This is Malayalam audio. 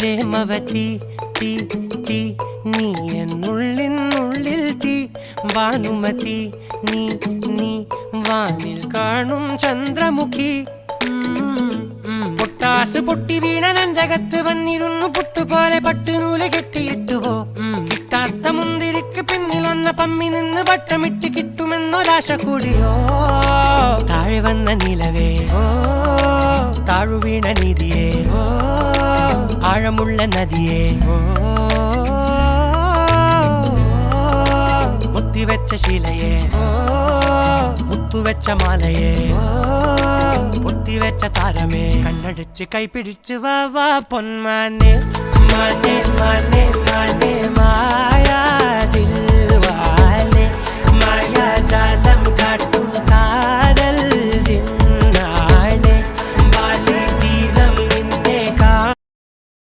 പ്രേമവതി തീ തീ നീ എന്നുള്ളിൽ തീ ഭാനുമതി നീ നീ വാനിൽ കാണും ചന്ദ്രമുഖി പൊട്ടാസ് പൊട്ടി വീണ നെഞ്ചകത്ത് വന്നിരുന്നു പുട്ടുപോലെ പട്ടുനൂല് കെട്ടിയിട്ടുവോ കിട്ടാത്ത മുന്തിരിക്ക് പിന്നിൽ വന്ന പമ്മി നിന്ന് വട്ടമിട്ട് കിട്ടുമെന്നൊരാശ കൂടിയോ താഴെ വന്ന നിലവേ താഴു വീണ നിധിയേ ആഴമുള്ള നദിയേ കൊത്തിവെച്ച ശിലയേ മുത്തുവെച്ച മാലയേ പൊത്തിവെച്ച താരമേ കണ്ണടിച്ച് കൈപിടിച്ച് വാ വാ പൊന്മാനെ മാനെ മാനെ മാനെ മായാ ദിൽവാലെ മായാജാലം കാട്ടി